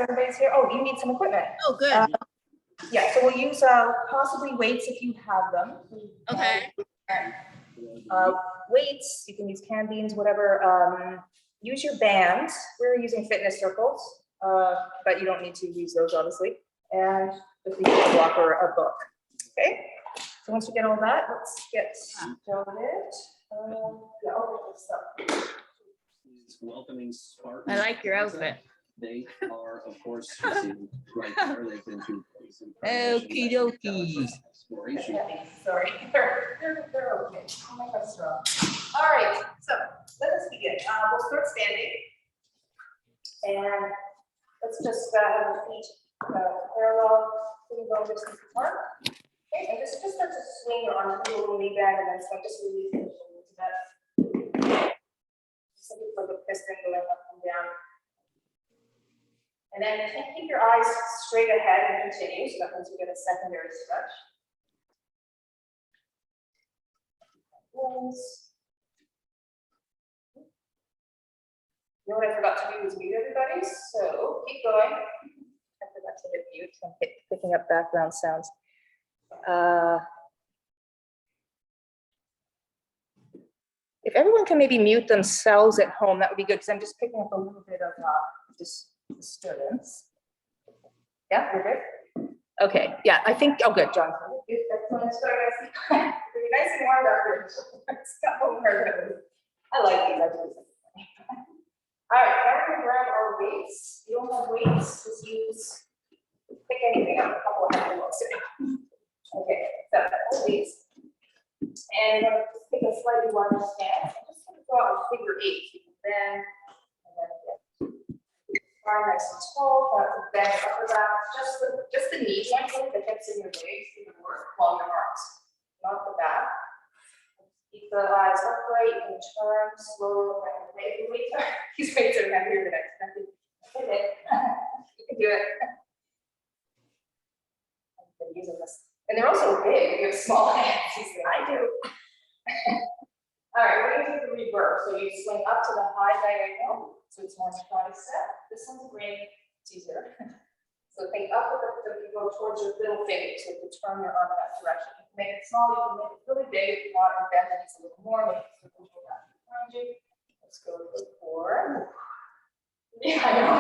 so everybody's here. Oh, you need some equipment. Oh, good. Yeah, so we'll use possibly weights if you have them. Okay. Weights, you can use can beans, whatever. Use your bands. We're using fitness circles, but you don't need to use those, obviously. And just use a block or a book. Okay. So once you get all that, let's get started. Yeah, okay, so. Welcoming spark. I like your outfit. They are, of course, right there. They've been through. Okie dokie. Exploration. Sorry, they're okay. Oh my God, strong. All right, so let us begin. We'll start standing, and let's just have our feet parallel to the bone distance apart. Okay, and just start to swing your arms, do a little knee bend, and then start just releasing the shoulders to that. Something like a piston going up and down. And then keep your eyes straight ahead and continue. So that means you get a secondary stretch. You know what I forgot to do was mute everybody. So keep going. I forgot to hit mute. I'm picking up background sounds. If everyone can maybe mute themselves at home, that would be good, because I'm just picking up a little bit of disturbance. Yeah, we're good? Okay, yeah, I think, oh good, John. If that's when it's starting, it'll be nice and warm out here. I like these, I do. All right, now we're gonna grab our weights. You don't have weights, just use, pick anything up, a couple of handles today. Okay, so weights. And I'm going to take a slightly wider stance. I'm just going to go out and figure 8. Then, and then again. Arm nice and tall. Try to bend your upper back. Just the knee joint, the hips in your legs, do the work while your arms, not the back. Keep the eyes upright and turn slowly. These weights are heavier than expected. You can do it. I've been using this. And they're also big. You have small hands. I do. All right, we're going to do the reverse. So you swing up to the high diagonal. So it's more tricep. This one's great. It's easier. So think up with the, you go towards your little finger. So you turn your arm that direction. You can make it small. You can make it really big if you want. And bend it a little more. Make it control that behind you. Let's go to 4. Yeah, I know.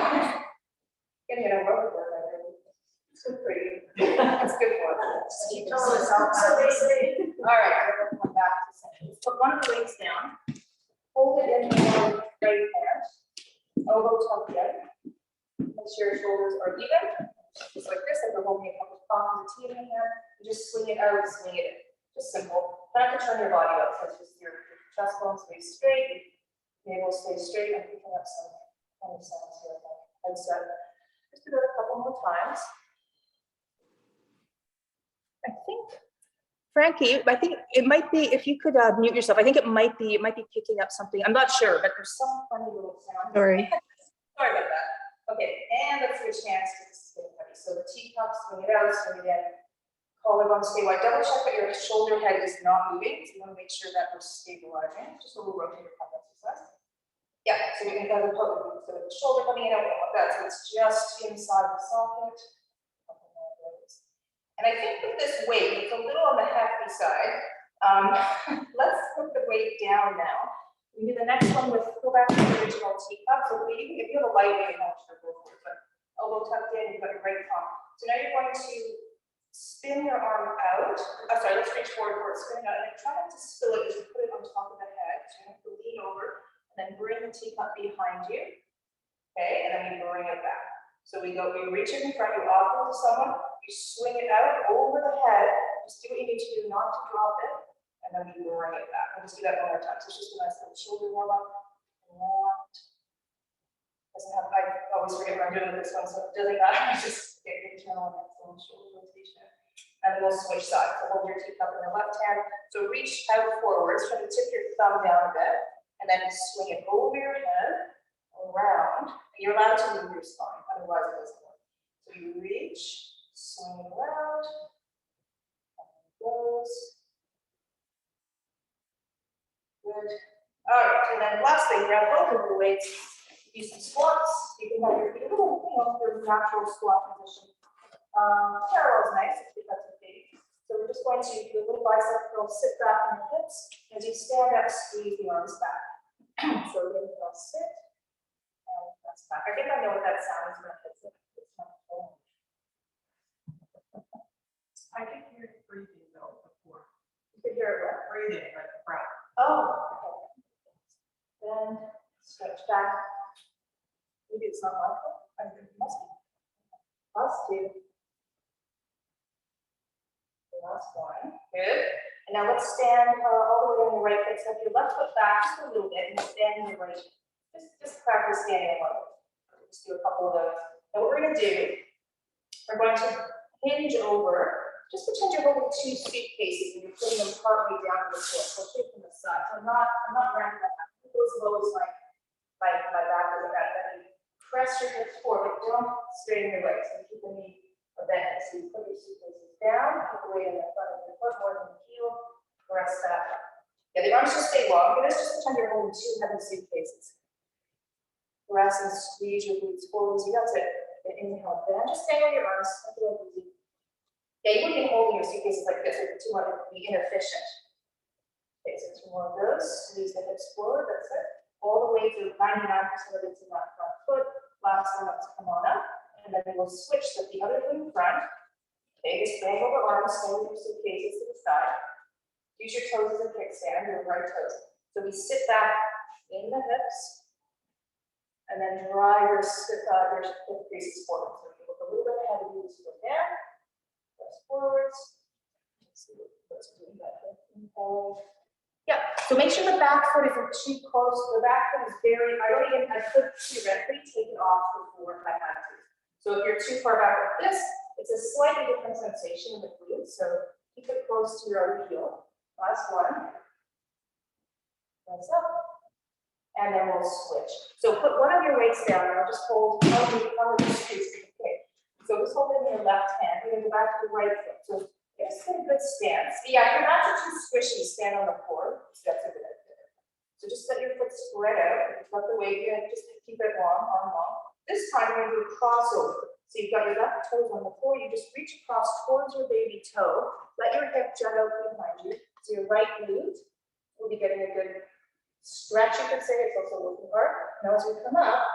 Getting it over there. It's good for you. That's good for us. All right, we're going to come back to center. Put one of the weights down. Hold it in your right hand. Elbow tucked in. Make sure your shoulders are even. Just like this, like we're holding a couple of palms of tea in your hand. You just swing it out, swing it in. Just simple. Don't have to turn your body out. So it's just your chest bone stays straight. Navel stays straight. I'm picking up some funny sounds here. Just do it a couple more times. I think, Frankie, I think it might be, if you could mute yourself, I think it might be picking up something. I'm not sure, but there's some funny little sound. Sorry. Sorry about that. Okay, and let's switch hands because this is getting heavy. So the teacup, swing it out, swing it in. Collarbone stay wide. Double check that your shoulder head is not moving. So you want to make sure that we're stabilizing. Just a little rotator cuff exercise. Yeah, so we can go to the pose. So the shoulder coming in, I don't want that. So it's just inside the socket. And I think with this weight, it's a little on the hefty side. Let's put the weight down now. We do the next one with, go back to the original teacup. So if you have a light weight, I'm sure go for it, but elbow tucked in, you've got your right palm. So now you're going to spin your arm out. Oh, sorry, let's reach forward for it, spin it out. And try not to spill it as you put it on top of the head. So you have to lean over and then bring the teacup behind you. Okay, and then we bring it back. So we reach it in front, you offer it to someone, you swing it out over the head, just do what you need to do not to drop it, and then we bring it back. We'll just do that one more time. So it's just a nice little shoulder warm up. Doesn't have, I always forget what I'm doing with this one, so it doesn't matter. Just get internal and external shoulder rotation. And then we'll switch sides. So hold your teacup in your left hand. So reach out forwards, try to tip your thumb down a bit, and then swing it over your head, around. You're allowed to move your spine, otherwise it doesn't work. So you reach, swing it around, and it goes. Good. All right, and then last thing, grab both of the weights. Do some squats. You can have your feet a little your natural squat position. Parallel is nice if that's okay. So we're just going to do a little bicep curl, sit back on the hips. As you stand up, squeeze the arms back. So then you'll sit and press back. I think I know what that sound is when it hits it. It's not cold. I can hear it breathing though before. You can hear it what? Breathing like a breath. Oh, okay. Then stretch back. Maybe it's not like it. I think it must be. Last two. Last one. Good. And now let's stand all the way on the right foot. So if your left foot back just a little bit and stand in the right. Just practice standing alone. Just do a couple of those. Now what we're going to do, we're going to hinge over. Just pretend you're holding two suitcases and you're putting them partway down to the floor. So take from the side. So I'm not rounding that up. Go as low as my back is like that. Then you press your hips forward, but don't straighten your legs. So keep the knee bent. So you put your suitcases down, put the weight in the front of your foot more than the heel. Press that up. Yeah, the arms should stay long. But let's just pretend you're holding two heavy suitcases. Press and squeeze your glutes forward. So that's it. And inhale, bend. Just stay on your arms. Don't do it easy. Yeah, you wouldn't be holding your suitcases like this if you want to be inefficient. Okay, so 2 more of those. Squeeze the hips forward. That's it. All the way to 99% of it's in that front foot. Last one, let's come on up. And then we'll switch to the other foot in front. Okay, just bang over arms, stand your suitcases to the side. Use your toes as a kickstand, your right toes. So we sit back in the hips. And then drive your hip creases forward. So you look a little bit ahead of you as you go down. Press forwards. Let's see what's doing that. Yeah, so make sure the back foot isn't too close. The back foot is very, I could theoretically take it off before I had to. So if you're too far back like this, it's a slightly different sensation in the glutes. So keep it close to your other heel. Last one. Press up. And then we'll switch. So put one of your weights down and I'll just hold this piece. Okay. So just hold it in your left hand. We're going to go back to the right foot. So just get a good stance. Yeah, if you're not too squishy, stand on the floor. That's a good idea. So just let your foot spread out. Let the weight in. Just keep it long, arm long. This time we're going to do a crossover. So you've got your left toes on the floor. You just reach across towards your baby toe. Let your hip jut out behind you. So your right glute will be getting a good stretch, you could say. It's also working hard. Now as we come up,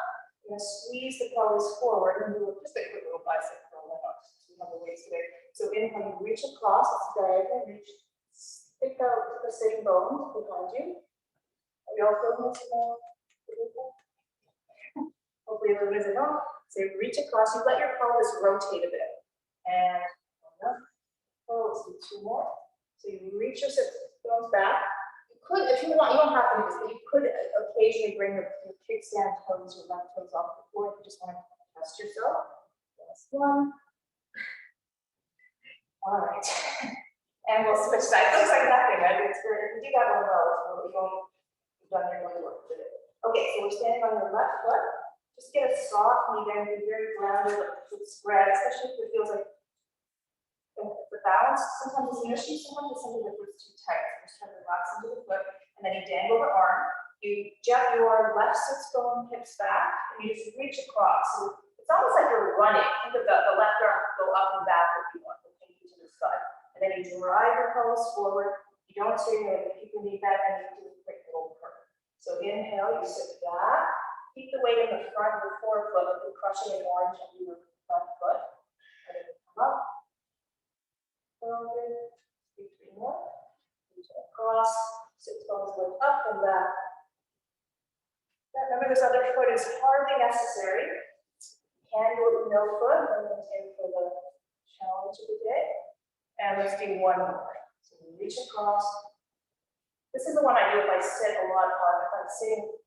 we're going to squeeze the pelvis forward and do just a quick little bicep curl. So you have the weights today. So inhale, you reach across, it's diagonal, reach, stick out the sitting bones behind you. Are we all feeling this? Hopefully everyone is at home. So you reach across, you let your pelvis rotate a bit. And let's do 2 more. So you reach your sit bones back. Could, if you want, you don't have to do this, but you could occasionally bring your kickstand toes, your left toes off the floor if you just want to test yourself. Last one. All right. And we'll switch sides. Looks like nothing, right? It's good. If you do that one well, you've done your good work today. Okay, so we're standing on your left foot. Just get a soft knee down, be very grounded, let the foot spread, especially if it feels like the balance sometimes is an issue, sometimes it's something that feels too tight. So just try to relax into the foot, and then you dangle the arm. You jet your left sits bone hips back, and you just reach across. So it's almost like you're running. Think of the left arm go up and back if you want, the pinky to the side. And then you drive your pelvis forward. You don't straighten your leg, keep your knee back, and you do a quick little curve. So inhale, you sit back. Keep the weight in the front of the forefoot, like you're crushing an orange into your front foot. And then come up. Forward, 3 more. Reach across, sit bones lift up and back. Remember, this other foot is hardly necessary. You can do it with no foot. I'm going to take for the challenge of the day. And let's do 1 more. So we reach across. This is the one I do if I sit a lot on. If I'm sitting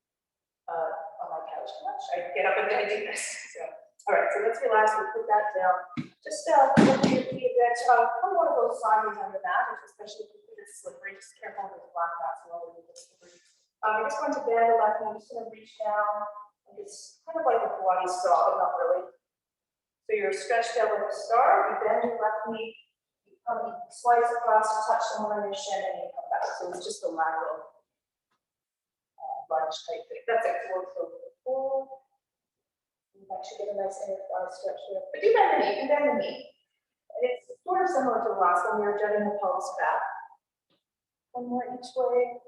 on my couch too much, I get up and then I do this. So, all right, so let's relax. We'll put that down. Just lift your feet a bit. Put one of those sideways on the mat, especially if you feel it's slippery. Just careful with the black mats a little bit slippery. You're just going to bend the left knee. I'm just going to reach down. It's kind of like a Pilates saw, but not really. So you're stretched out like a star. You bend your left knee. You slice across, you touch someone on your shin, and you come back. So it's just a lateral lunge type thing. That's it. Forward, You actually get a nice inner thigh stretch here. But do bend the knee, you can bend the knee. And it's sort of similar to the last one, we were jutting the pelvis back. One more each way.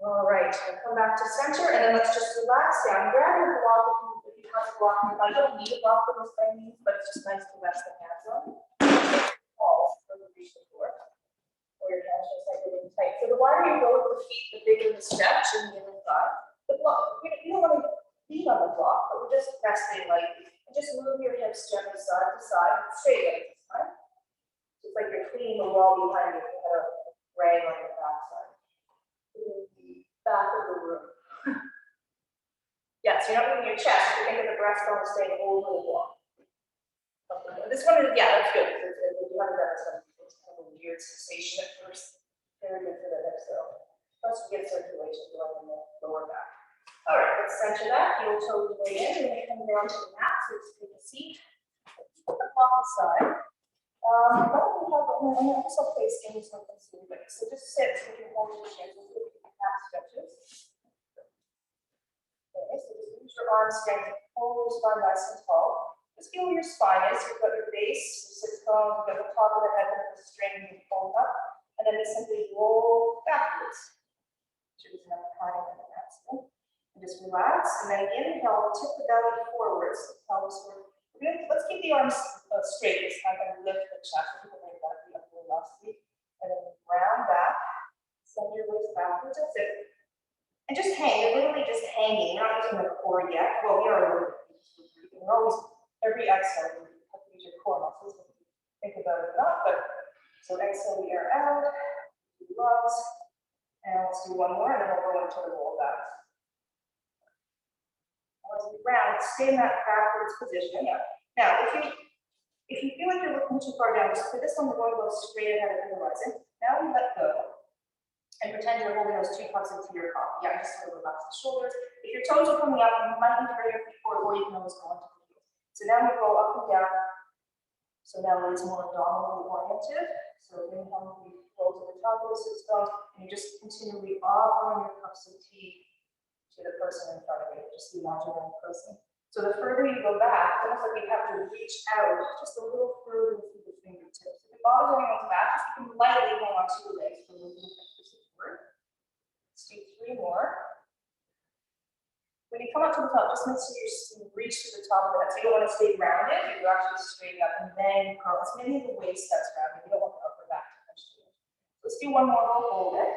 All right, come back to center, and then let's just relax down. Grab your block if you have a block in your body. You don't need a block for this by means, but it's just nice to rest the hands on. Pause for the reach the floor. Or your hands just like really tight. So the wider you go with the feet, the bigger the stretch in the inner thigh. The block, you don't want to lean on the block, but we're just resting lightly. And just move your hips gently side to side, straight leg this time. It's like you're cleaning the wall behind you instead of rag on your backside. Back of the room. Yeah, so you're not moving your chest, you think of the breastbone staying over the wall. This one is, yeah, that's good. If you haven't done this, it's kind of a weird sensation at first. Very good for the hips though. Plus you get circulation going in the lower back. All right, let's center that. Heel toe way in, and then come down to the mat. So let's take a seat. Put the block aside. I guess I'll place in something soon, but so just sit so you can hold your chin. Back stretches. Okay, so just use your arm strength, hold your spine nice and tall. Just feel where your spine is. You've got your base, your sits bones, you've got the top of the head with the string you fold up, and then we simply roll backwards. Choose another kind of an accident. And just relax, and then inhale, tip the belly forwards, the pelvis forward. Let's keep the arms straight this time and lift the chest. Like that, the upper last week, and then round back. Send your waist backwards, that's it. And just hang, you're literally just hanging. You're not using the core yet. Well, we are a little bit. We're always, every exhale, you have to use your core muscles. Think about it or not, but so exhale the air out, do lungs, and let's do one more, and then we'll go into the roll back. As we round, stay in that backwards position. Yeah. Now, if you feel like you're looking too far down, just for this one, we're going to go straight ahead of the horizon. Now we let go. And pretend you're holding those two cups into your cup. Yeah, just sort of relax the shoulders. If your toes are coming up, you might need to carry your feet forward, or you can always go into the heels. So now we go up and down. So now it's more abdominally oriented. So inhale, we go to the top of the sits bones, and you just continually offering your cups of tea to the person in front of you, just the imaginary person. So the further you go back, almost like you have to reach out just a little further through the fingertips. If it bothers anyone's back, just you can lightly hang on to your legs for a little bit. Let's do 3 more. When you come up to the top, just make sure you reach to the top of the head. So you don't want to stay rounded, you actually straight up and then curl. It's maybe the waist that's rounded. You don't want the upper back to touch the edge. Let's do one more, we'll hold it.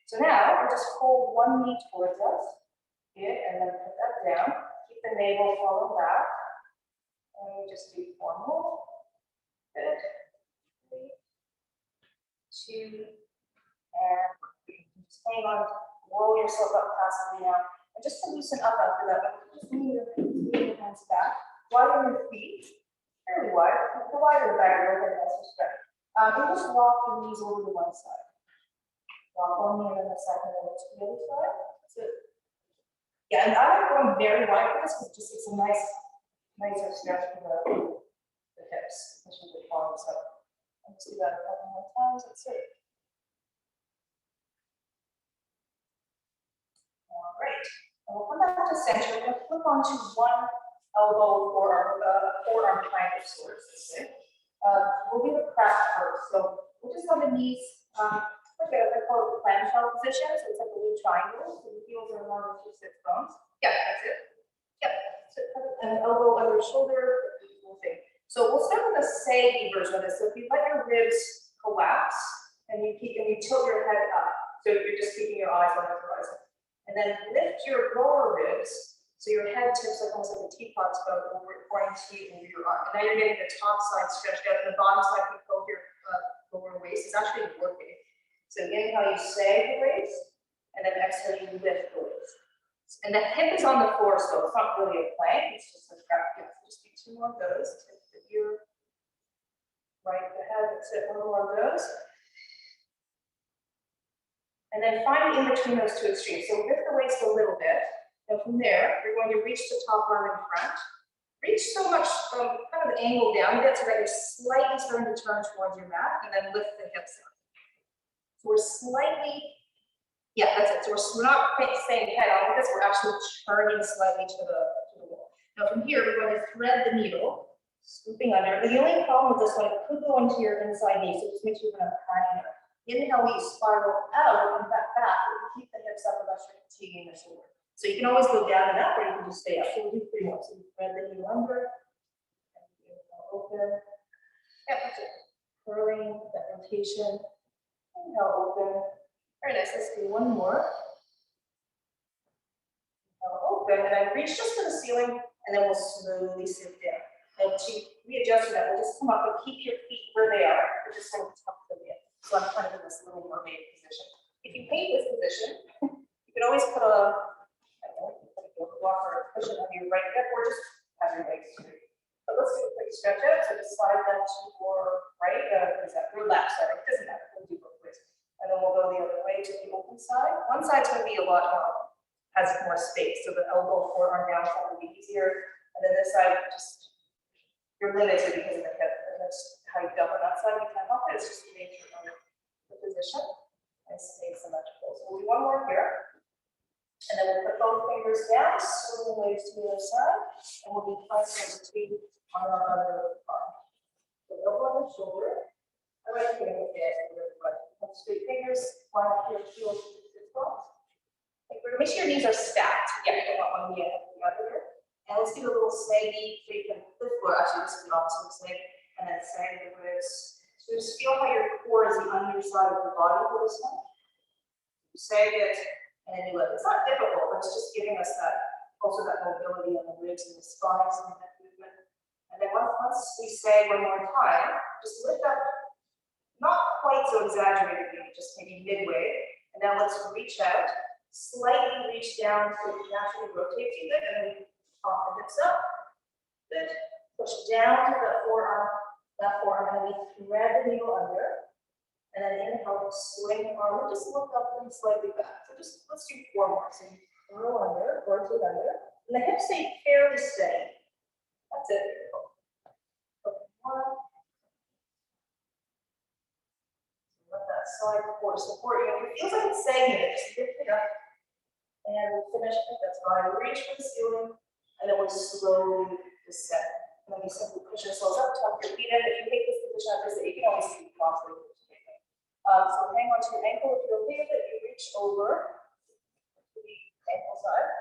So now we'll just hold one knee towards us. Good, and then put that down. Keep the navel falling back. And we just do 4 more. Good. 3, 2, and just hang on, roll yourself up passively now. And just to loosen up after that, just lean your hands back, widen your feet, fairly wide, the wider the better, okay, that's respect. And just walk the knees over to one side. Walk one knee and then the second over to the other side. That's it. Yeah, and I'm going very wide for this because it's a nicer stretch for the hips, especially the palms. So let's do that a couple more times. That's it. All right, and we'll come back to center. We're going to flip onto one elbow or forearm triangle sorts. We'll do the press first. So we'll just have the knees like a clamshell position. So it's like a little triangle. So the heels are along the 2 sit bones. Yeah, that's it. Yep. So, and elbow under shoulder. Thing. So we'll start with a saggy version of this. So if you let your ribs collapse and you tilt your head up, so you're just keeping your eyes on the horizon. And then lift your lower ribs, so your head tips like almost like a teapot spout over your arm. And now you're getting the top side stretched out, and the bottom side can go your lower waist. It's actually working. So inhale, you sag the waist, and then exhale, you lift the waist. And the hip is on the floor, so it's not really a plank, it's just a trap. Yeah, so just do 2 more of those. Tip the ear, right the head, that's it, 1 more of those. And then find in between those 2 extremes. So lift the waist a little bit. And from there, you're going to reach the top arm in front. Reach so much kind of angle down a bit so that you're slightly starting to turn towards your mat, and then lift the hips up. So we're slightly Yeah, that's it. So we're not staying head on with this, we're actually turning slightly to the wall. Now from here, we're going to thread the needle, scooping under. The only problem with this one, it could go into your inside knee, so just make sure you're going to padding it. Inhale, we spiral out and back, but you keep the hips up without fatiguing the shoulder. So you can always go down and up, or you can just stay up. So we'll do 3 more. So we thread the needle under, and open. Yeah, that's it. Curling, that rotation. Inhale, open. Very nice. Let's do 1 more. Inhale, open, and then reach just to the ceiling, and then we'll slowly sit down. And to readjust that, we'll just come up and keep your feet where they are. We're just going to tuck them in. So I'm kind of in this little mermaid position. If you hate this position, you can always put a, I don't know, put a yoga block or a cushion on your right hip, or just have your legs straight. But let's do a quick stretch out. So just slide that to your right, what is that? Your left, sorry. It doesn't matter. We'll do both ways. And then we'll go the other way to the open side. One side's going to be a lot more, has more space. So the elbow, forearm down side will be easier. And then this side, just, you're limited because of the hip. And that's how you go on that side. You can't help it. It's just the nature of the position. And stay symmetrical. So we'll do 1 more here. And then we'll put both fingers down, swing the legs to the other side, and we'll be pressing between on our other arm. So elbow on the shoulder. I like to get it but straight fingers, line up your heels to the floor. Make sure your knees are stacked. Yeah, I don't want one knee ahead of the other. And let's do a little snaggy, so you can lift, or actually this is the opposite of snag, and then sag the ribs. So just feel how your core is the underside of the body for this one. Sag it. And then you let it. It's not difficult, but it's just giving us that, also that mobility on the ribs and the spine and that movement. And then once we say 1 more time, just lift up, not quite so exaggerated, just maybe midway. And now let's reach out, slightly reach down so it naturally rotates a bit, and then we pop the hips up. Good. Push down to the forearm, left forearm, and then we thread the needle under. And then inhale, swing the arm, just look up and slightly back. So just, let's do 4 more. So you roll under, rotate under, and the hips stay fairly steady. That's it. Okay, 1. Let that side core support you. If it feels like it's sagging it, just lift it up. And we'll finish it. That's fine. Reach for the ceiling, and then we'll slowly descend. And then we simply push ourselves up, tuck your feet in. If you hate this position, I visit, you can always do crossly. So hang on to your ankle. If you're okay with it, you reach over to the ankle side.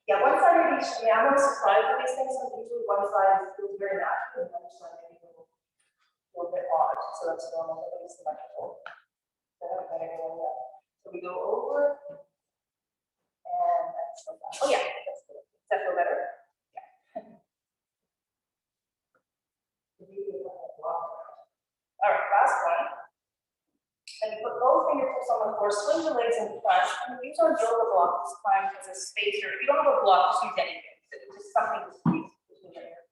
Yeah, one side of each. Yeah, I'm not surprised with these things. So usually one side feels very natural, and the other side maybe a little bit odd. So that's normal. At least symmetrical. So I haven't got anyone yet. So we go over, and that's like that. Oh yeah, that's good. Does that feel better? Yeah. All right, last one. And you put both fingertips on the floor, swing the legs in front, and use our yoga block this time as a spacer. If you don't have a block, just use anything. Just something to squeeze between your hands.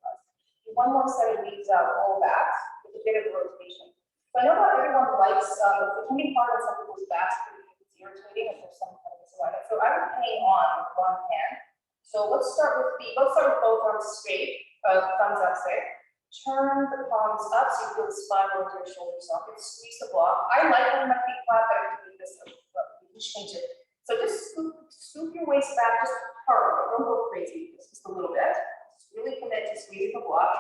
Do 1 more set of these roll backs with a bit of rotation. So I know not everyone likes the coming part of some people's backs because it's irritating if there's some kind of misalignment. So I would hang on with 1 hand. So let's start with both arms straight, thumbs up, say. Turn the palms up so you feel the spine go into your shoulder socket. Squeeze the block. I like having my feet flat, but I can do this, but you can change it. So just scoop your waist back, just hard. Don't go crazy, just a little bit. Just really commit to squeezing the block.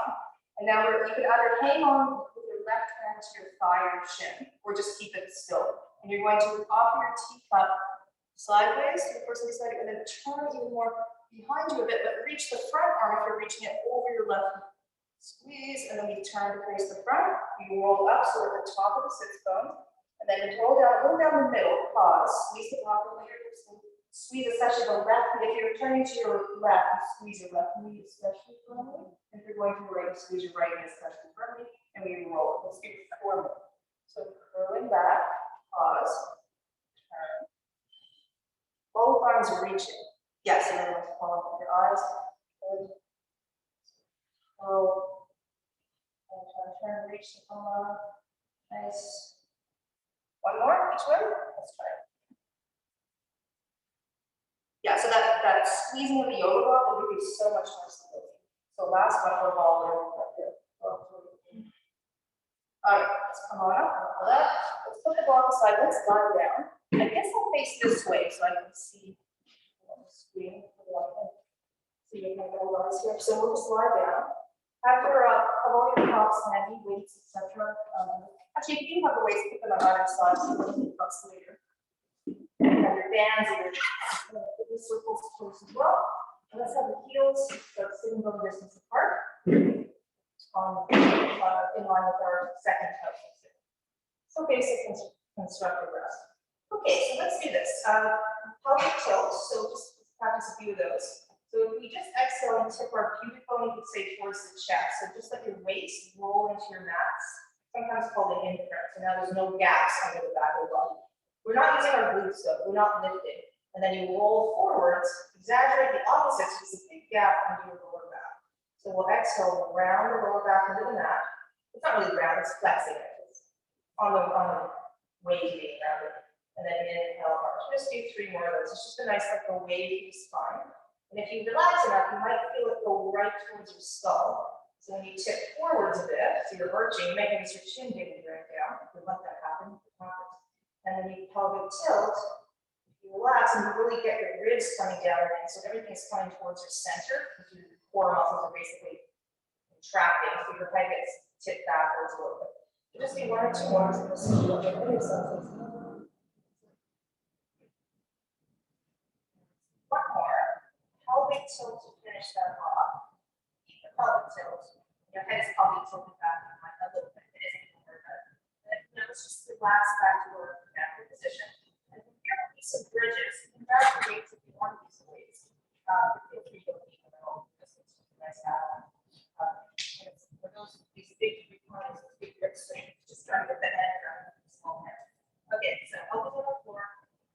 And now you can either hang on with your left hand to your thigh or shin, or just keep it still. And you're going to offer your teacup sideways to the person beside you, and then turn even more behind you a bit, but reach the front arm if you're reaching it over your left knee. Squeeze, and then we turn to face the front. You roll up, so at the top of the sits bone, and then roll down the middle, pause, squeeze the block of your hips, squeeze especially the left knee. If you're turning to your left, you squeeze your left knee especially firmly. If you're going to your right, squeeze your right knee especially firmly, and we roll. Let's do 4 more. So curling back, pause, turn. Both arms are reaching. Yes, and then let's follow with your eyes. Good. So, and turn, reach the arm. Nice. 1 more, each way. Let's try it. Yeah, so that squeezing of the yoga block will give you so much more stability. So last one, we're all right here. All right, let's come on up. Let's put the block aside. Let's lie down. I guess I'll face this way so I can see on the screen. See if I go rise here. So we'll just lie down. After have all your props handy, weights, etc. Actually, if you do have the weights, put them on either side so you don't get bucks later. You have your bands and your fitness circles close as well. And let's have the heels start sitting bone distance apart. In line with our second type. So basic constructive rest. Okay, so let's do this. Pelvic tilt. So just practice a few of those. So if we just exhale and tip our pubic bone, you could say towards the chest. So just let your weights roll into your mats, sometimes called an imprint. So now there's no gaps under the back of the body. We're not using our glutes though. We're not lifting. And then you roll forwards, exaggerate the opposite, so there's a big gap under your lower back. So we'll exhale, round the lower back into the mat. It's not really round, it's flexing it. It's on the wave being rounded. And then inhale, arch. Just do 3 more of those. It's just a nice like a wave to the spine. And if you relax enough, you might feel it go right towards your skull. So when you tip forwards a bit, so you're arching, you might notice your chin digging right down. If you let that happen, it happens. And then you pelvic tilt, you relax and you really get your ribs coming down again. So everything's coming towards your center, because your core muscles are basically contracting, so your head gets tipped backwards a little bit. So just do 1 or 2 more. One more. Pelvic tilt to finish that off. Keep the pelvic tilt. Your head is probably tilted back a little bit. It isn't going to hurt. Now let's just relax back to our backward position. And here will be some bridges. You can grab the weights if you want to use the weights. Feel free to leave them at all. This is nice to have. For those these big recliners, big grips, so just start with the head around the small head. Okay, so elbows on the floor.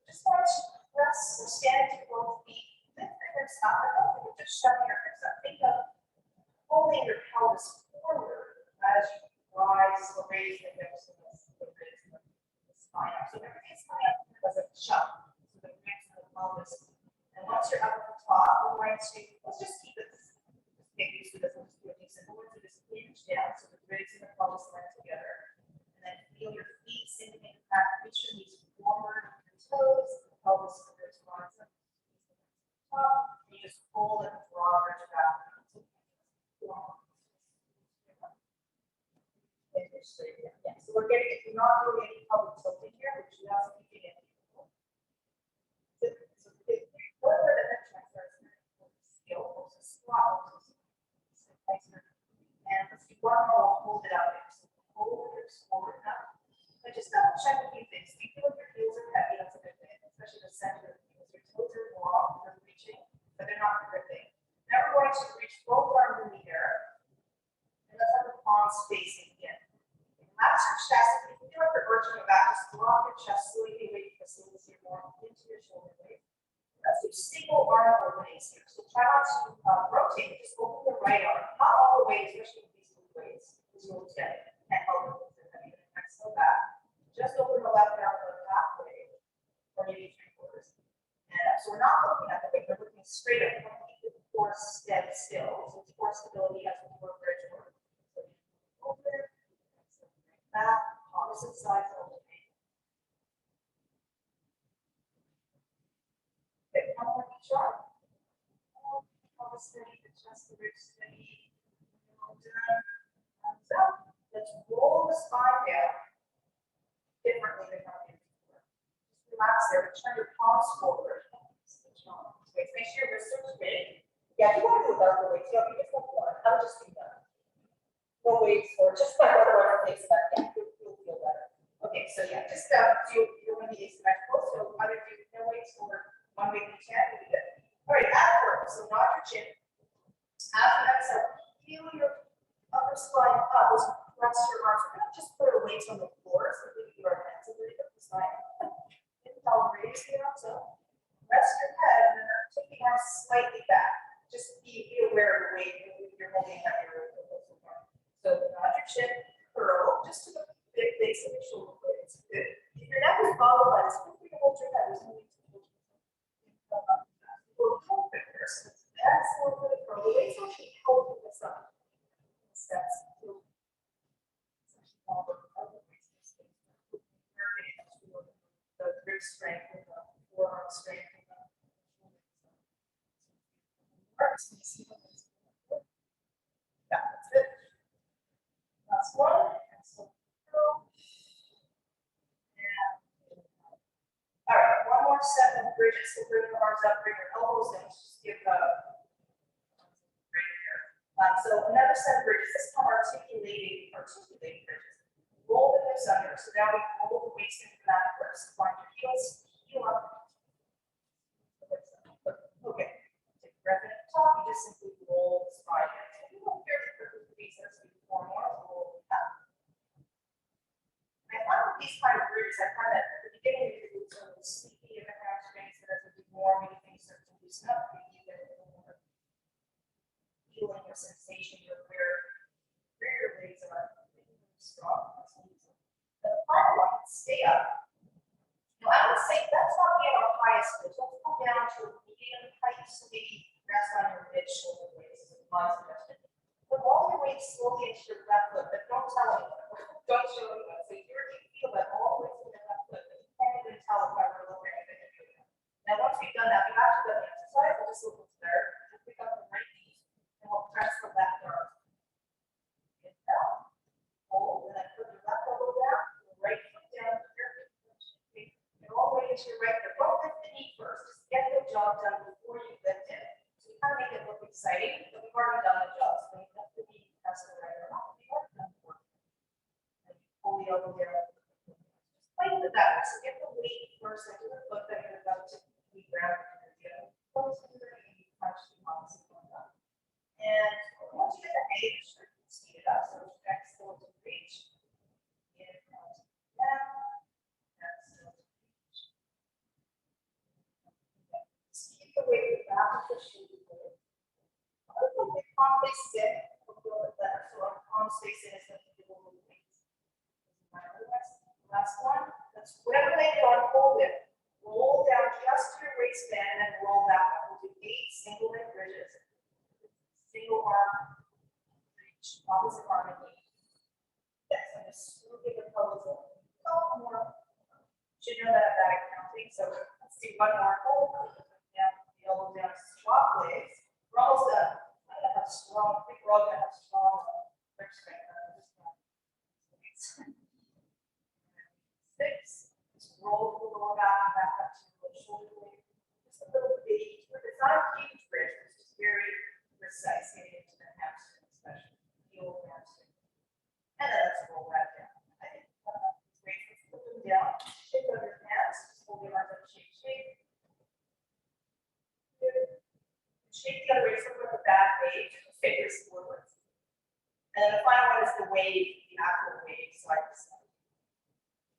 Just want to press or stand to both feet. Lift the hips up. I don't think you're just shoving your hips up. Think of holding your pelvis forward as you rise or raise the hips and the spine up. So everything's coming up as a jump. So the ribs and the pelvis. And once you're up at the top, we're going to, let's just keep it, just get used to this. Let's do a decent. We're going to just hinge down so the ribs and the pelvis line together. And then feel your feet sinking in the back, reach your knees forward, your toes, the pelvis and the ribs rise up. You just hold and draw your back. Yeah, so we're getting, if you're not doing any pelvic tilting here, which you have to be getting. So whatever the next one starts, skill, also squat, and let's do one more, hold it out there. So hold your hips forward up. But just double check a few things. Do you feel like your heels are heavy? That's a good thing, especially the center of the heels. Your toes are long, they're reaching, but they're not gripping. Now we're going to reach both arms in the air. And let's have the palms facing in. Relax your chest. If you feel like you're arching your back, just drop your chest slightly away from the ceiling so you're more into your shoulder blade. Let's do single arm openings here. So try not to rotate, just open the right arm. Not all the way, especially with these big weights, because you'll get it. Can't help it. Exhale back. Just open the left arm for halfway, or maybe 3/4. And so we're not looking at the weight, we're looking straight up. We're going to keep the core still. So it's core stability as we work bridge work. So open, back, opposite sides alternate. Okay, one more each arm. Pelvis steady, the chest, the ribs steady. Thumbs up. Let's roll the spine down differently than how we do before. Just relax there, but turn your palms forward. Make sure your wrists are straight. Yeah, you want to do a darker weight. So if you just want one, I would just do that. No weights, or just my other one face that. Yeah, you'll feel better. Okay, so yeah, just you're going to be asymmetrical. So either do no weights or one weight each hand, you'll be good. All right, after so nod your chin. After that, so feel your upper spine up. Flex your arms. We're going to just put our weights on the floor so we can do our hands and really up the spine. Inhale, raise the arms up. Rest your head and then take the arms slightly back. Just be aware of the weight you're holding at your arm. So nod your chin, curl just to the base of your shoulder blades. Good. If your neck is bothered by this, feel free to hold your head. There's no need to hold your head. We'll hold it first. That's a little bit of curl. The weights will keep holding this up. Steps. The grip strength more strength. That's it. Last one. Excellent. All right, one more set of bridges. So bring your arms up, bring your elbows in. Just give right here. So another set of bridges. This time articulating bridges. Roll the hips under. So now we roll the waist into the mat first. Find your heels, heel up. Okay. Take a breath in at the top. You just simply roll the spine in. So you don't hear the pieces. You form more. Roll it up. I find with these kind of bridges, I find that at the beginning you can sort of sleepy in the hamstrings, and as we do more, maybe things start to loosen up, maybe you get a little more feeling or sensation of where your legs are really strong. The final one, stay up. Now, I would say let's not be at our highest pitch. Let's go down to a medium height, so maybe rest on your mid shoulder blades is my suggestion. Put all your weight slowly into your left foot, but don't tell anyone. Don't show anyone. So you feel that all the way to your left foot, but you can't even tell if I were looking at it. Now, once we've done that, we've actually done the exercise. We'll just look at there. We'll pick up the right knee and we'll press the left arm. Get down. Hold, and then put your left elbow down, your right foot down, and all the way into your right foot. Don't lift the knee first. Just get the job done before you lift it. So you kind of make it look exciting, but we've already done the job. So you lift the knee, press the right arm. Pull the elbow down. Just play with that. So get the weight first into the foot that you're about to be grounded. Close to your knee, punch the muscles going up. And once you get the height, you can speed it up. So exhale to reach. Inhale to down. Exhale to reach. Just keep the weight back of the shoulder blade. I think the palm face in a little bit better. So our palm face in is going to be a little bit. Last one. Let's whatever leg you're on, hold it. Roll down just to your waistband and roll back up. We'll do 8 single leg bridges. Single arm reach, opposite arm and knee. Yes, I'm just moving the pelvis in. Couple more. Should know that I'm counting. So let's do one more. Hold. Down, the elbow down, swap legs. We're almost done. I'm gonna have strong. I think we're all gonna have strong grip strength. 6. Just roll the lower back up to the shoulder blade. Just a little bit. It's not a huge bridge, it's just very precise, getting into the hamstring, especially heel hamstring. And then let's roll that down. I think it's great. Let's put them down. Shift out your hands. Just hold your arms up, shake. Good. Shake the other way, so with a bad wave, fingers forwards. And then the final one is the wave, the actual wave, side to side.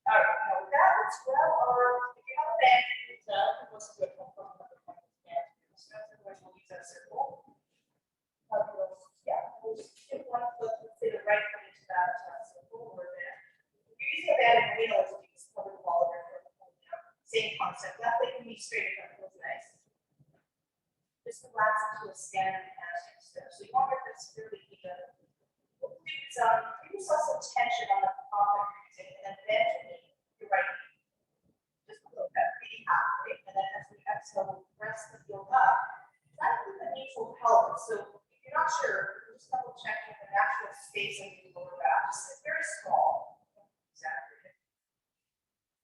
All right, now with that, let's grab our, if you have a band, what's a good one from another one? We'll use that circle. Yeah, we'll just hit one foot, let's say the right foot into that circle over there. If you're using a band in the middle, it's just cover the ball of your foot. Same concept, that leg can be straight if that feels nice. Just relax into a standing hamstring stretch. So you want to get this really even. We'll do is give yourself some tension on the top of your using, and then bend your knee, your right knee. Just a little bit, really halfway. And then as we exhale, we'll press the heel up. Try to keep the neutral pelvis. So if you're not sure, just double check the natural space of your lower back. Just it's very small. Exactly.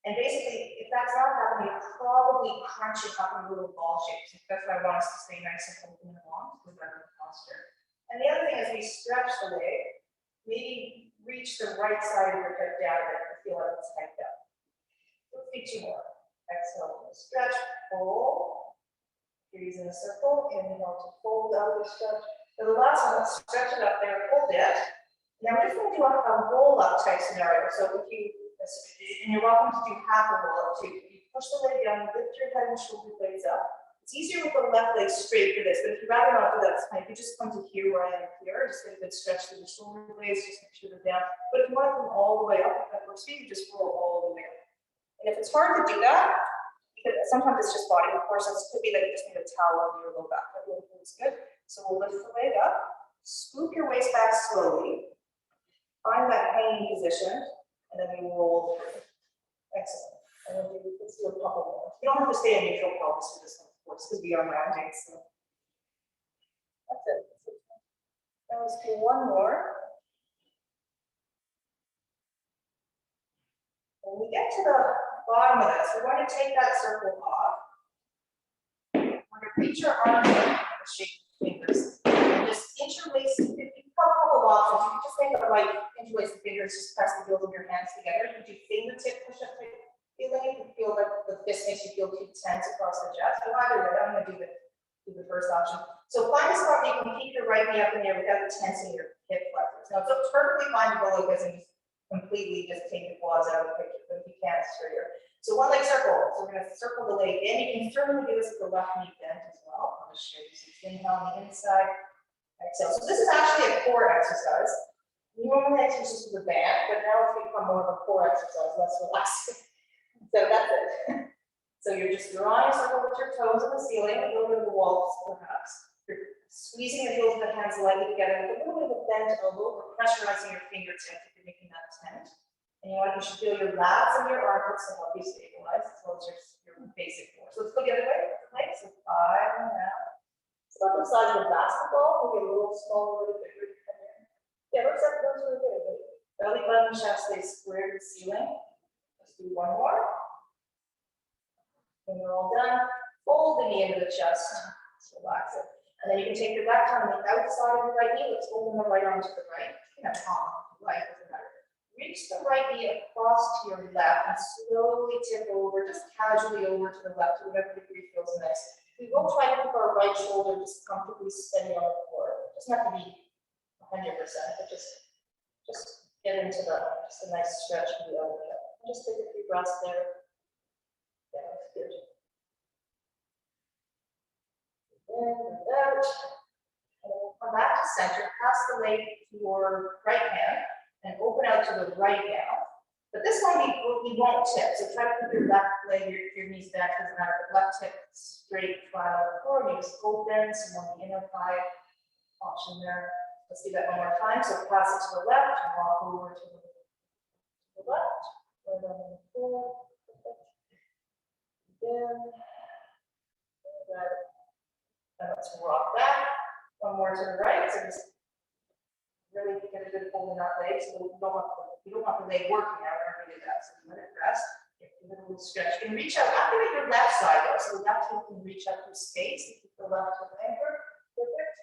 And basically, if that's not happening, you're probably crunching up in a little ball shape. So that's why I want us to stay nice and open and long with our posture. And the other thing is we stretch the leg, maybe reach the right side of your hip down a bit to feel like it's hiked up. Let's do 2 more. Exhale, stretch, pull. You're using a circle, inhale to fold out of the stretch. For the last one, let's stretch it up there, hold it. Now we're just going to do a roll-up type scenario. So if you, and you're welcome to do half a roll-up too. You push the leg down, lift your head and shoulder blades up. It's easier with the left leg straight for this, but if you'd rather not do that, it's fine. If you just come to here where I am here, just get a good stretch through the shoulder blades, just make sure they're down. But if you want to come all the way up, at first speed, you just roll all the way up. And if it's hard to do that, because sometimes it's just body, of course, it could be that you just need a towel under your low back. That really feels good. So we'll lift the leg up, scoop your waist back slowly, find that hanging position, and then we roll through. Excellent. And then let's do a couple more. You don't have to stay in neutral pelvis for this one, of course, because we are rounding, so. That's it. Now let's do one more. When we get to the bottom of this, we're going to take that circle off. We're going to reach your arms up and shake your fingers. And just interlace, you can have a couple of options. You can just make it like interlace the fingers, just press the heels of your hands together. You can do fingertip push-up type feeling. You can feel like the fist makes you feel too tense across the chest. So either way, I'm going to do the first option. So find a spot where you can keep your right knee up in the air without tensing your hip flexors. Now it's perfectly fine to go like this and just completely just take the quads out of the picture, but if you can't, straighter. So one leg circle. So we're going to circle the leg in. You can certainly do this with the left knee bent as well. I'll just show you. So inhale on the inside, exhale. So this is actually a core exercise. Normally I teach this with a band, but now it's become more of a core exercise, less relaxing. So that's it. So you're just drawing a circle with your toes on the ceiling, a little bit of the walls perhaps. You're squeezing the heels of the hands lightly together with a little bit of a bent elbow or pressurizing your fingertips if you're making that tent. And you should feel your lats and your armpits to help you stabilize as well as your basic core. So let's go the other way. Right? So 5 and out. It's about the size of a basketball. We'll get a little smaller, a little bigger. Yeah, looks like those really good. Belly button shaft stays square to the ceiling. Let's do one more. When you're all done, fold the knee into the chest. Just relax it. And then you can take your back arm on the outside of your right knee. Let's open the right arm to the right. You can have palm right, doesn't matter. Reach the right knee across to your left and slowly tip over, just casually over to the left, to whatever degree feels nice. We will try to keep our right shoulder just comfortably steady on the floor. It doesn't have to be 100%, but just get into just a nice stretch of the elbow. Just take a few breaths there. Yeah, that's good. In and out. And we'll come back to center, pass the leg to your right hand, and open out to the right now. But this one we won't tip. So try to keep your left leg, your knees back, doesn't matter. But left hip straight, flat on the floor. You just open, some on the inner thigh option there. Let's do that one more time. So pass it to the left and walk over to the left. Right on the floor. Again. And let's rock back. One more to the right. So just really get a good hold in that leg. So you don't want the leg working out or anything like that. So let it rest. Give it a little stretch. You can reach out. Activate your left side though. So the left heel can reach out through space. You keep the left foot anchored. Perfect.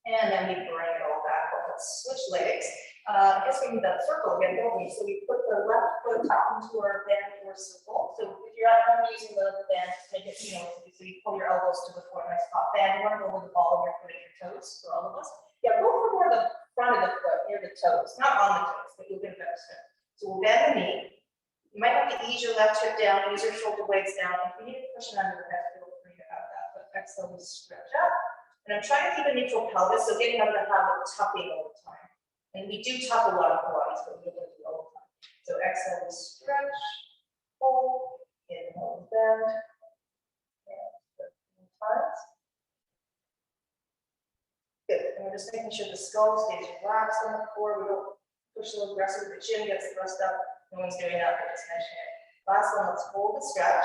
And then we bring it all back. Let's switch legs. I guess we need that circle again, don't we? So we put the left foot into our band or circle. So if you're at home using the band, just make it, so you pull your elbows to the floor, nice top band. You want to go over the ball of your foot and your toes for all of us. Yeah, go for more the front of the foot, near the toes, not on the toes, but you'll get a better step. So we'll bend the knee. You might have to ease your left hip down, use your shoulder blades down. If you need to push it under the head, feel free to have that. But exhale, we stretch up. And I'm trying to keep a neutral pelvis, so getting out of the habit of tucking all the time. And we do tuck a lot of Pilates, but we don't do it all the time. So exhale, we stretch, hold, inhale, bend, and times. Good. And we're just making sure the skull stays relaxed on the floor. We don't push a little aggressive. The chin gets thrust up. No one's doing that. We're just mentioning it. Last one, let's hold the stretch.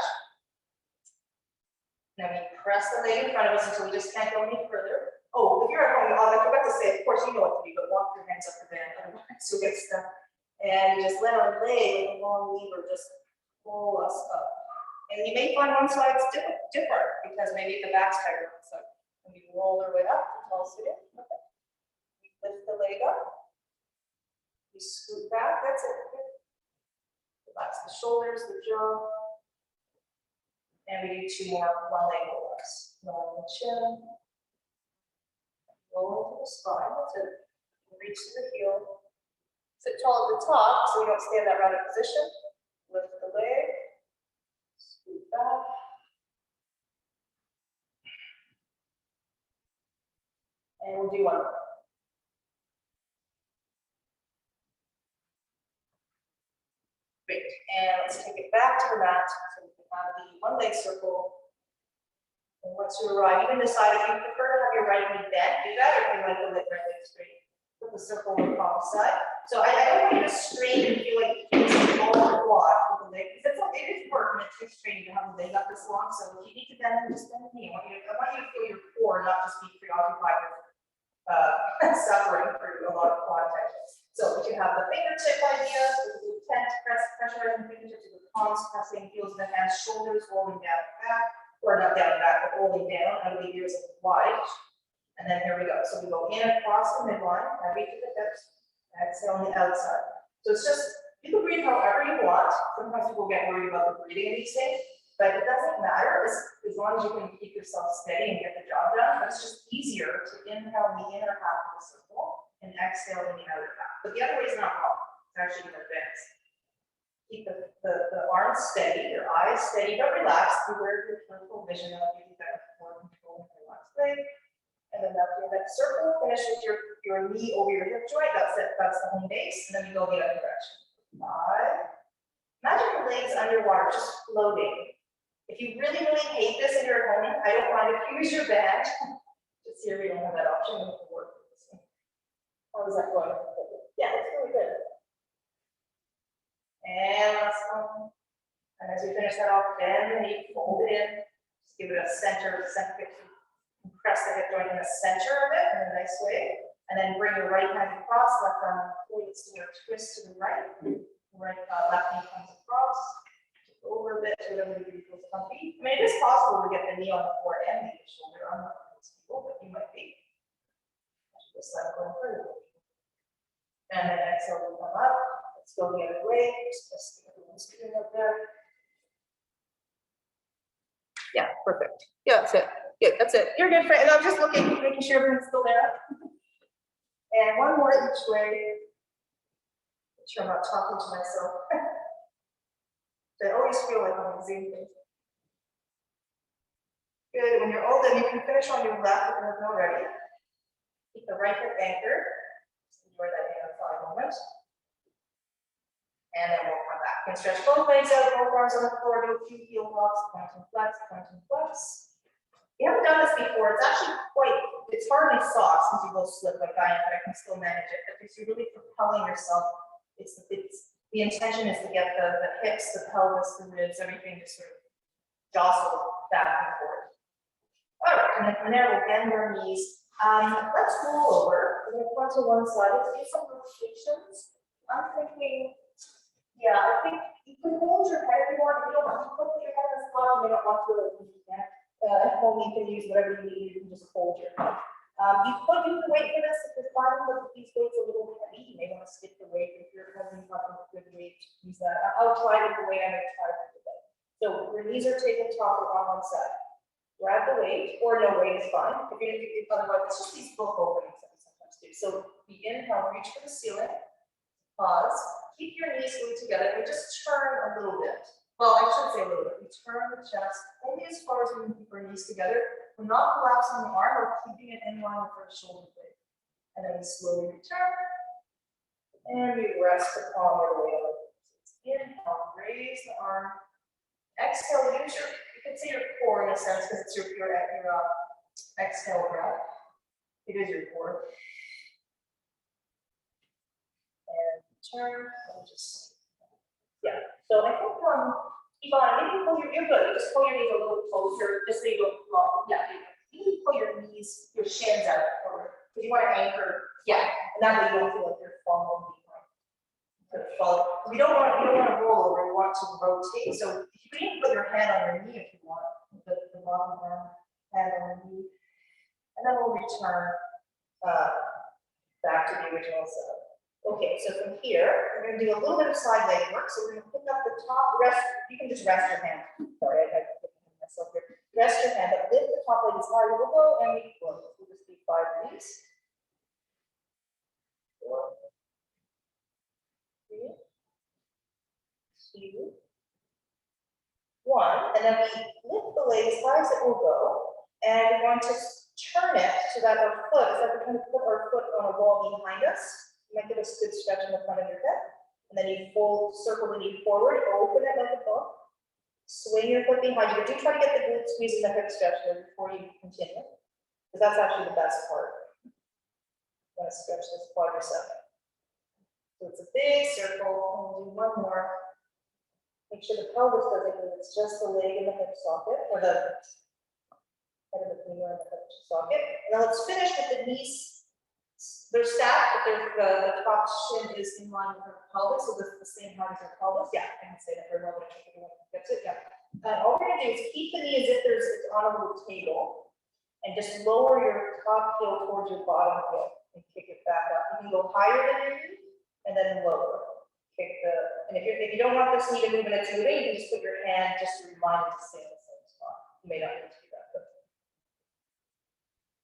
Now we press the leg in front of us until we just can't go any further. Oh, if you're at home, I forgot to say, of course you know what to do, but walk your hands up the band, otherwise you'll get stuck. And you just let our leg, a long lever, just pull us up. And you may find one side's different because maybe the back's tighter on one side. And we roll our way up until sit in. Okay. We lift the leg up. We scoot back. That's it. Relax the shoulders, the jaw. And we do 2 more one leg roll-ups. Roll the chin. Roll into the spine. That's it. Reach to the heel. Sit tall at the top so we don't stay in that rounded position. Lift the leg. Scoot back. And we'll do one more. Great. And let's take it back to the mat. So we can have the one leg circle. And once you arrive, you can decide if you prefer to have your right knee bent, do that, or if you like the right leg straight. Put the circle on the opposite side. So I don't want you to strain and feel like it's all the quad with the leg, because it is work. leg up this long, so if you need to bend, just bend the knee. I want you to feel your core, not just be preoccupied with suffering through a lot of quad tension. So if you have the fingertip idea, the tent, pressurizing fingertips, the palms pressing, heels in the hands, shoulders rolling down back, or not down back, but rolling down, out of the ears wide. And then here we go. So we go in across the midline, heavy to the hips, exhale on the outside. So it's just, you can breathe however you want. Sometimes people get worried about the breathing in these things, but it doesn't matter as long as you can keep yourself steady and get the job done. But it's just easier to inhale in the inner half of the circle and exhale in the outer half. But the other way is not wrong. It's actually going to advance. Keep the arms steady, your eyes steady, but relax. Beware of your peripheral vision. That'll give you better more control in your last leg. And then after that circle, finish with your knee over your hip joint. That's it. That's the home base. And then you go the other direction. 5. Imagine your legs underwater, just floating. If you really, really hate this and you're at home, I don't mind if you use your band. Just here, we don't have that option. We have to work with this one. How is that going? Yeah, it's really good. And last one. And as we finish that off, bend the knee, fold it in. Just give it a center. Press the hip joint in the center of it in a nice way. And then bring your right hand across, left arm points to your twist to the right. Left knee comes across. Over a bit to whatever degree feels comfy. I mean, it is possible to get the knee on the floor and the shoulder. I'm not one of those people, but you might be. Just like going further. And then exhale will come up. Let's go the other way. Just everyone's doing up there. Yeah, perfect. Yeah, that's it. Good, that's it. You're good, friend. And I'm just looking, making sure everyone's still there. And one more each way. Make sure I'm not talking to myself. I always feel like I'm Zoom. Good. When you're all done, you can finish on your left if you're ready. Keep the right hip anchored. Just enjoy that inner moment. And then we'll come back. You can stretch both legs out, both arms on the floor, do a few heel walks, point and flex, point and flex. If you haven't done this before, it's actually it's hardly soft since you both slip like I am, but I can still manage it. Because you're really propelling yourself. The intention is to get the hips, the pelvis, the ribs, everything to sort of jostle back and forth. All right, and then from there we'll bend our knees. Let's roll over. We're going to come to one side. Let's do some rotations. I'm thinking, yeah, I think you can hold your head if you want. If you don't want to put your head in the spot, you may not want to. At home, you can use whatever you need. You can just hold your head. You could use the weight for this if you're finding that these weights are a little heavy. You may want to skip the weight if you're having a good weight. Use that. I'll try it the way I'm going to try it today. So your knees are taken top or on one side. Grab the weight, or no weight is fine. If you're going to do otherwise, it's just these book openings that we sometimes do. So we inhale, reach for the ceiling. Pause. Keep your knees glued together and just turn a little bit. Well, I should say a little bit. We turn the chest only as far as we can keep our knees together. We're not collapsing the arm, we're keeping it in line with our shoulder blade. And then we slowly return. And we rest the palm of the way over. Inhale, raise the arm. Exhale, use you can say your core in a sense because it's your exhale breath. It is your core. And turn. So I think Yvonne, maybe pull you're good. Just pull your knees a little closer, just so you don't fall. Yeah, you can pull your knees, your shins out forward. Because you want to anchor, yeah, and that way you don't feel like you're falling behind. We don't want to roll over, we want to rotate. So you can even put your hand on your knee if you want. The bottom arm, hand on your knee. And then we'll return back to the original setup. Okay, so from here, we're going to do a little bit of side leg work. So we're going to pick up the top, you can just rest your hand. Sorry, I put myself here. Rest your hand, but lift the top leg as high as we'll go, and we close. We'll just do 5 of these. 4, 3, 2, 1. And then we lift the leg as high as it will go, and we want to turn it so that our foot, it's like we're going to put our foot on a wall behind us. You might give us a good stretch in the front of your hip. And then you circle the knee forward, open it like a book. Swing your foot behind you. But do try to get the glute squeeze in the hip stretch there before you continue. Because that's actually the best part. You want to stretch this quadricep. So it's a big circle. We'll do one more. Make sure the pelvis doesn't move, it's just the leg and the hip socket, or the head of the femur and the hip socket. Now let's finish with the knees. They're stacked, but the top shin is in line with her pelvis, so this is the same height as her pelvis. Yeah, I can say that very well, but I think everyone gets it. Yeah. All we're gonna do is keep the knee as if it's on a little table, and just lower your top heel towards your bottom heel and kick it back up. You can go higher than your knee and then lower. Kick and if you don't want this knee to move in a two-way, you can just put your hand just to remind it to stay in the same spot. You may not need to do that, but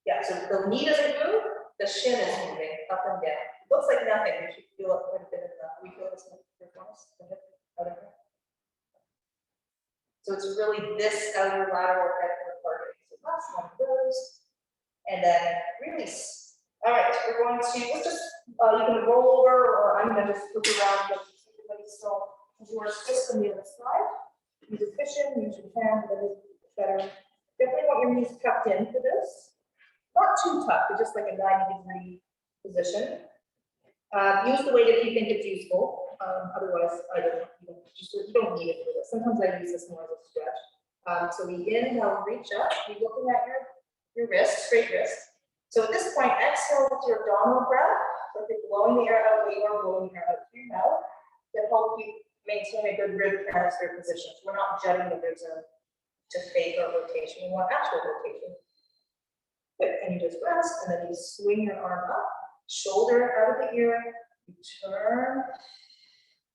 yeah. So the knee doesn't move, the shin is moving up and down. It looks like nothing. You should feel it quite a bit of that. We feel this in your arms, the hip, out of here. So it's really this outer lateral head we're targeting. So that's one of those. And then release. All right, we're going to, let's just, you can roll over, or I'm going to just flip around, but so yours just on the other side. Use a cushion, use your hand, that is better. Definitely want your knees tucked in for this. Not too tucked, but just like a 90-degree position. Use the weight if you think it's useful. Otherwise, you don't need it for this. Sometimes I use this more as a stretch. So we inhale, reach up. You're looking at your wrist, straight wrist. So at this point, exhale with your abdominal breath. So if you're blowing the air out, you are blowing the air out through your mouth to help you maintain a good rib canister position. So we're not jutting the ribs in to fake our rotation. We want actual rotation. Good. And you just rest, and then you swing your arm up, shoulder out of the ear, you turn,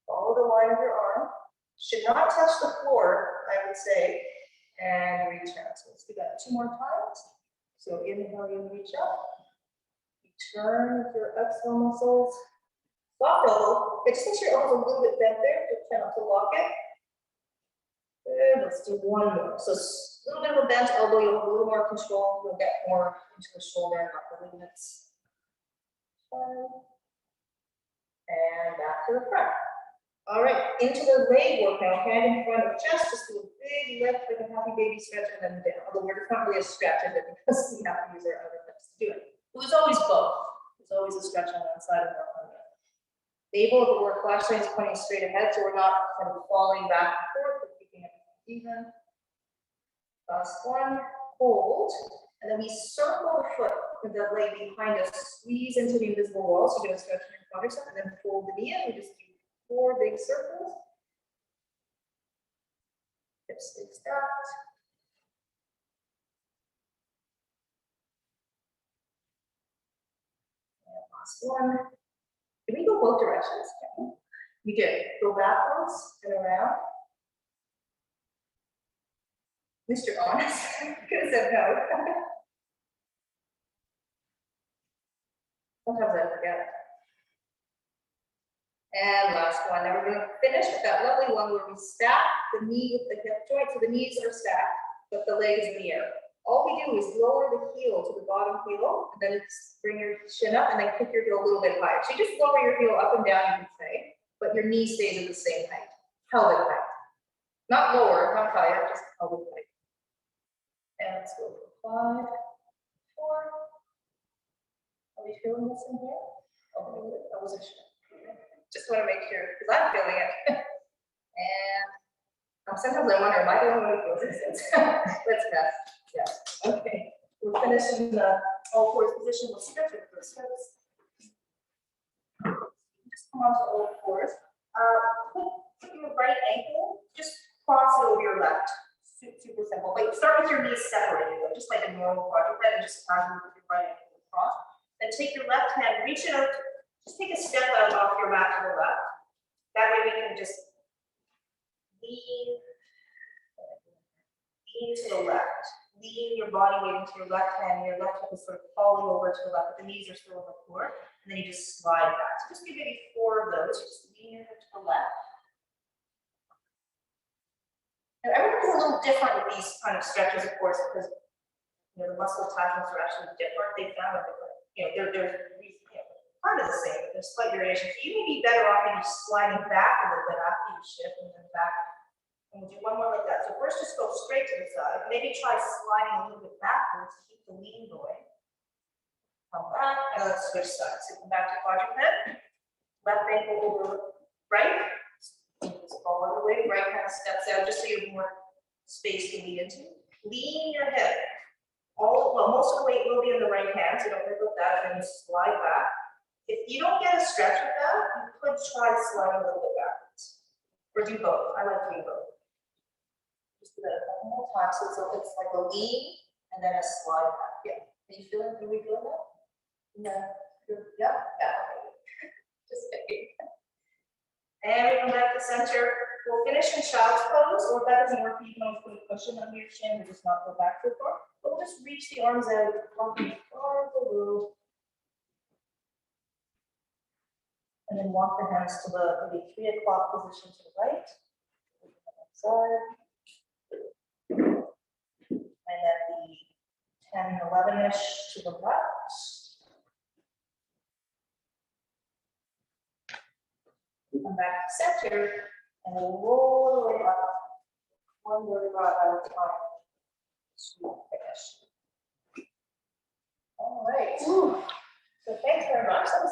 follow the line of your arm. Should not touch the floor, I would say, and return. So let's do that 2 more times. So inhale, you reach up, you turn with your exhale muscles. Lock elbow. It just makes your elbows a little bit bent there. Just try not to lock it. Good. Let's do 1 more. So a little bit of a bent elbow. You'll have a little more control. You'll get more into the shoulder and upper ligaments. And back to the front. All right, into the leg work now. Hand in front of chest. Just do a big lift like a happy baby stretch, and then down. Although it's not really a stretch, is it? Because we have to use our other lips to do it. But there's always both. There's always a stretch on one side and one on the other. Able to work flashlight is pointing straight ahead, so we're not kind of falling back and forth, but keeping it even. Last one, hold, and then we circle the foot with the leg behind us, squeeze into the invisible wall, so you're going to stretch your quadricep, and then fold the knee in. We just do 4 big circles. Hips stay stacked. And last one. Did we go both directions? We did. Go backwards and around. At least you're honest. You could have said no. Sometimes I forget. And last one. Now we're going to finish with that lovely one where we stack the knee with the hip joint. So the knees are stacked, but the leg is in the air. All we do is lower the heel to the bottom heel, and then bring your shin up, and then kick your heel a little bit higher. So you just lower your heel up and down, you can say, but your knee stays at the same height, pelvic height. Not lower, not higher, just pelvic height. And let's go for 5, 4. Are we feeling this in here? Oh, I wasn't sure. Just want to make sure, because I'm feeling it. And sometimes I wonder, am I the one who feels this? Let's rest. Yeah. Okay. We're finishing the all fours position. We'll stretch it first. Just come onto all fours. Put your right ankle, just cross it over your left. Super simple. But start with your knees separated, just like a normal quadruped, and just casually put your right ankle across. Then take your left hand, reach it out. Just take a step out off your mat to the left. That way we can just lean to the left. Lean your body weight into your left hand, and your left hip is sort of falling over to the left, but the knees are still on the floor. And then you just slide back. So just do maybe 4 of those. Just lean your hip to the left. Now everything's a little different with these kind of stretches, of course, because the muscle attachments are actually different. They found that they're kind of the same, but there's slight variation. So you may be better off maybe sliding back a little bit after you shift and then back. And we'll do 1 more like that. So first just go straight to the side. Maybe try sliding a little bit backwards to keep the lean going. Come back, and let's switch sides. So come back to quadruped. Left ankle over right. Just follow the way, right hand steps out, just so you have more space to lean into. Lean your hip. Most of the weight will be in the right hand, so don't worry about that, and then slide back. If you don't get a stretch with that, you could try sliding a little bit backwards. Or do both. I like doing both. Just do that one more time. So it's like a lean and then a slide back. Yeah. Can you feel it? Can we feel that? Yeah. Yeah. Just kidding. And we come back to center. We'll finish in child's pose, or if that doesn't work, you can always put a cushion under your chin or just not go back too far. But we'll just reach the arms out, walk the arms a little. And then walk the hands to the maybe 3 o'clock position to the right. Side. And then the 10, 11-ish to the left. Come back to center and we'll roll the way up. One vertebra at a time. To finish. All right. So thanks very much. That was